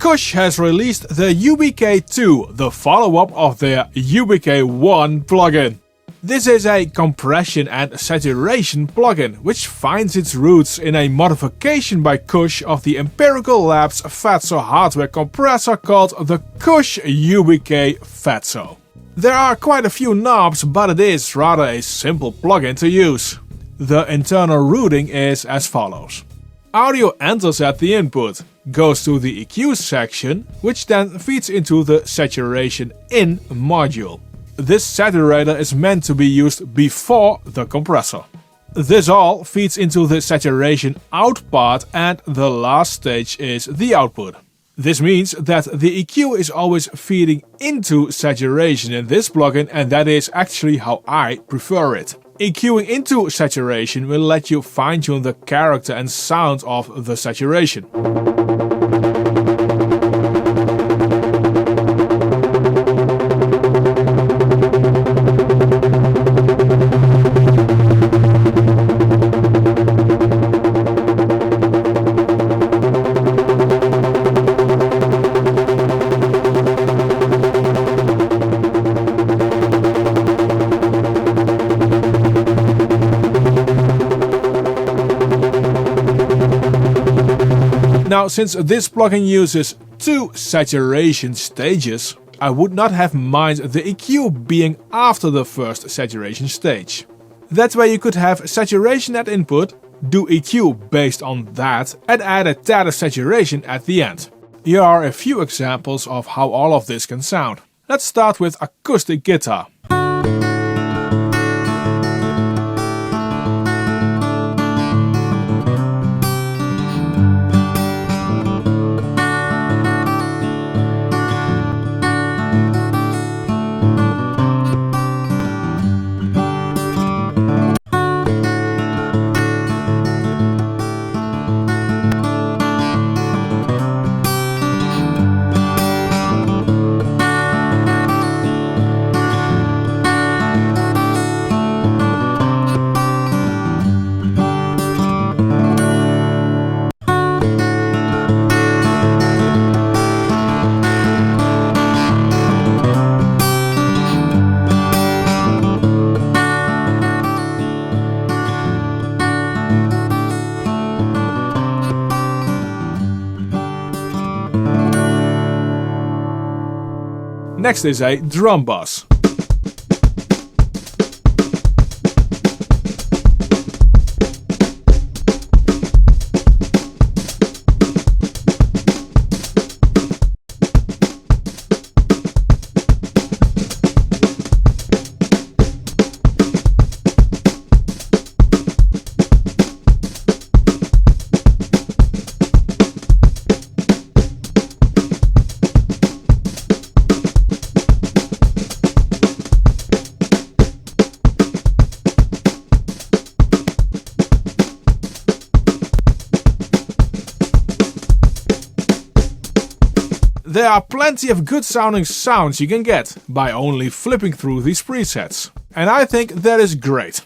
Kush has released the UBK-2, the follow-up of their UBK-1 plugin. This is a compression and saturation plugin, which finds its roots in a modification by Kush of the Empirical Labs Fatso hardware compressor called the Kush UBK Fatso. There are quite a few knobs, but it is rather a simple plugin to use. The internal routing is as follows. Audio enters at the input, goes to the EQ section, which then feeds into the saturation in module. This saturator is meant to be used before the compressor. This all feeds into the saturation out part, and the last stage is the output. This means that the EQ is always feeding into saturation in this plugin, and that is actually how I prefer it. EQing into saturation will let you fine-tune the character and sound of the saturation. Now, since this plugin uses 2 saturation stages, I would not have minded the EQ being after the first saturation stage. That way you could have saturation at input, do EQ based on that, and add a tad of saturation at the end. Here are a few examples of how all of this can sound. Let's start with acoustic guitar. Next is a drum bass. There are plenty of good sounding sounds you can get by only flipping through these presets. And I think that is great.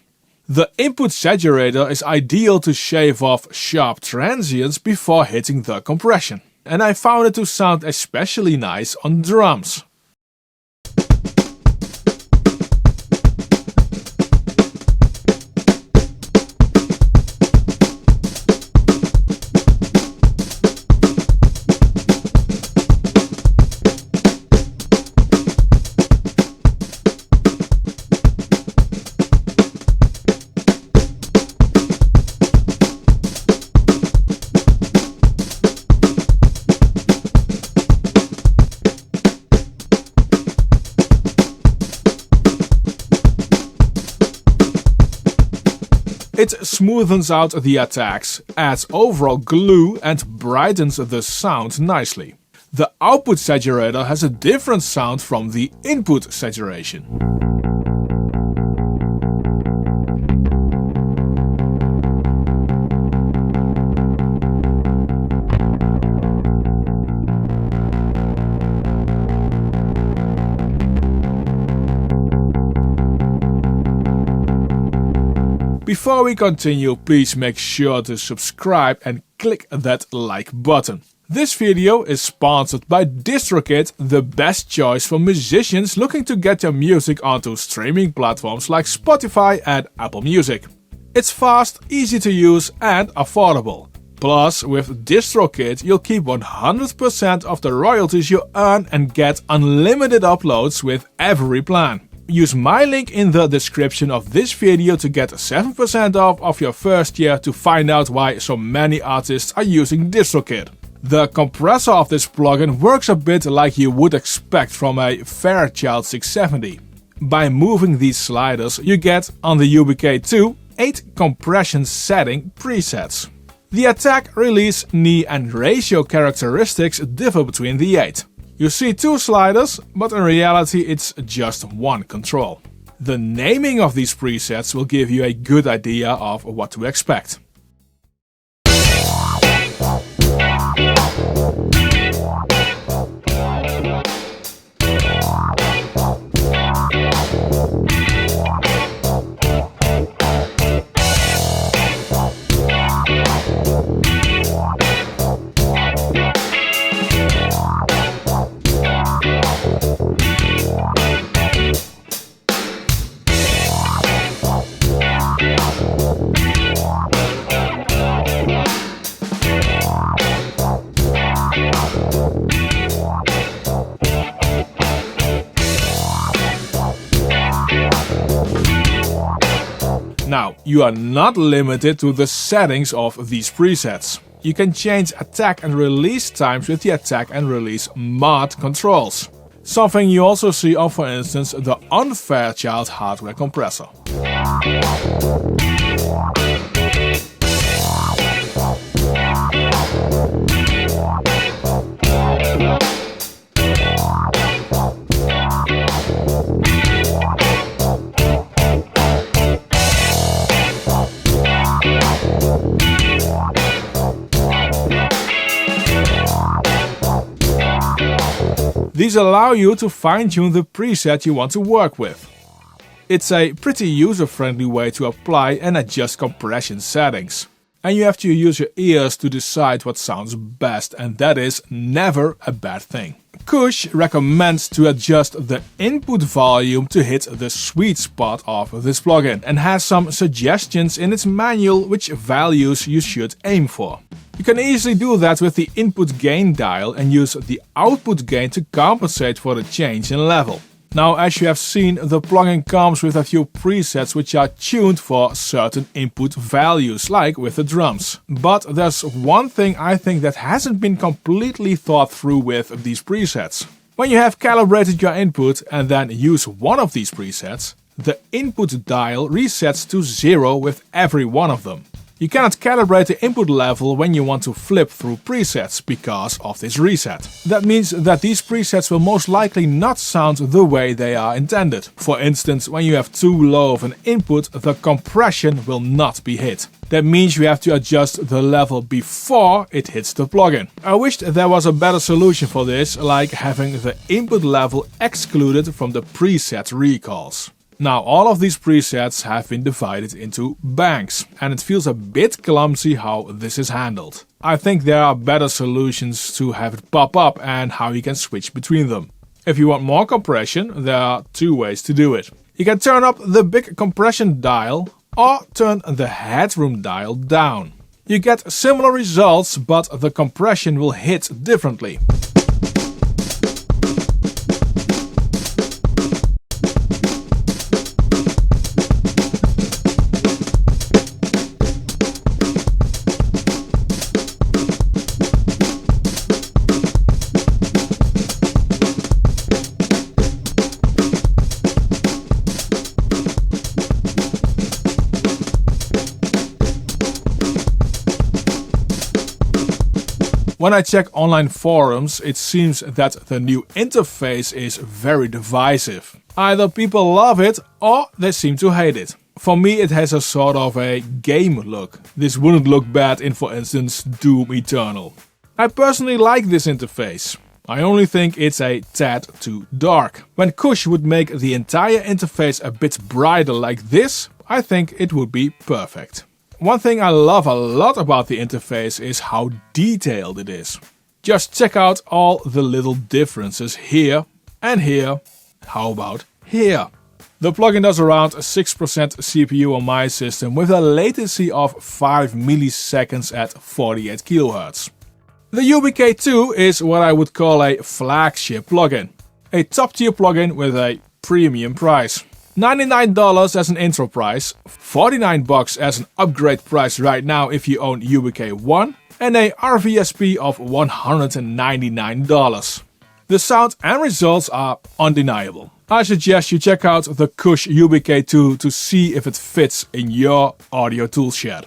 The input saturator is ideal to shave off sharp transients before hitting the compression. And I found it to sound especially nice on drums. It smoothens out the attacks, adds overall glue and brightens the sound nicely. The output saturator has a different sound from the input saturation. Before we continue, please make sure to subscribe and click that like button. This video is sponsored by DistroKid, the best choice for musicians looking to get their music onto streaming platforms like Spotify and Apple Music. It's fast, easy to use and affordable. Plus, with DistroKid you'll keep 100% of the royalties you earn and get unlimited uploads with every plan. Use my link in the description of this video to get 7% off of your first year to find out why so many artists are using DistroKid. The compressor of this plugin works a bit like you would expect from a Fairchild 670. By moving these sliders, you get, on the UBK-2, 8 compression setting presets. The attack, release, knee and ratio characteristics differ between the 8. You see 2 sliders, but in reality it's just one control. The naming of these presets will give you a good idea of what to expect. Now, you are not limited to the settings of these presets. You can change attack and release times with the attack and release mod controls. Something you also see on, for instance, the Unfairchild hardware compressor. These allow you to fine-tune the preset you want to work with. It's a pretty user-friendly way to apply and adjust compression settings. And you have to use your ears to decide what sounds best, and that is never a bad thing. Kush recommends to adjust the input volume to hit the sweet spot of this plugin and has some suggestions in its manual which values you should aim for. You can easily do that with the input gain dial and use the output gain to compensate for the change in level. Now, as you have seen, the plugin comes with a few presets which are tuned for certain input values, like with the drums. But there's one thing I think that hasn't been completely thought through with these presets. When you have calibrated your input and then use one of these presets, the input dial resets to 0 with every one of them. You cannot calibrate the input level when you want to flip through presets because of this reset. That means that these presets will most likely not sound the way they are intended. For instance, when you have too low of an input, the compression will not be hit. That means you have to adjust the level before it hits the plugin. I wished there was a better solution for this, like having the input level excluded from the preset recalls. Now, all of these presets have been divided into banks, and it feels a bit clumsy how this is handled. I think there are better solutions to have it pop up and how you can switch between them. If you want more compression, there are 2 ways to do it. You can turn up the big compression dial or turn the headroom dial down. You get similar results, but the compression will hit differently. When I check online forums, it seems that the new interface is very divisive. Either people love it or they seem to hate it. For me, it has a sort of a game look. This wouldn't look bad in, for instance, Doom Eternal. I personally like this interface. I only think it's a tad too dark. When Kush would make the entire interface a bit brighter like this, I think it would be perfect. One thing I love a lot about the interface is how detailed it is. Just check out all the little differences here and here. How about here? The plugin does around 6% CPU on my system with a latency of 5 milliseconds at 48 kHz. The UBK-2 is what I would call a flagship plugin. A top tier plugin with a premium price. $99 as an intro price, $49 as an upgrade price right now if you own UBK-1, and a RVSP of $199. The sound and results are undeniable. I suggest you check out the Kush UBK-2 to see if it fits in your audio toolshed.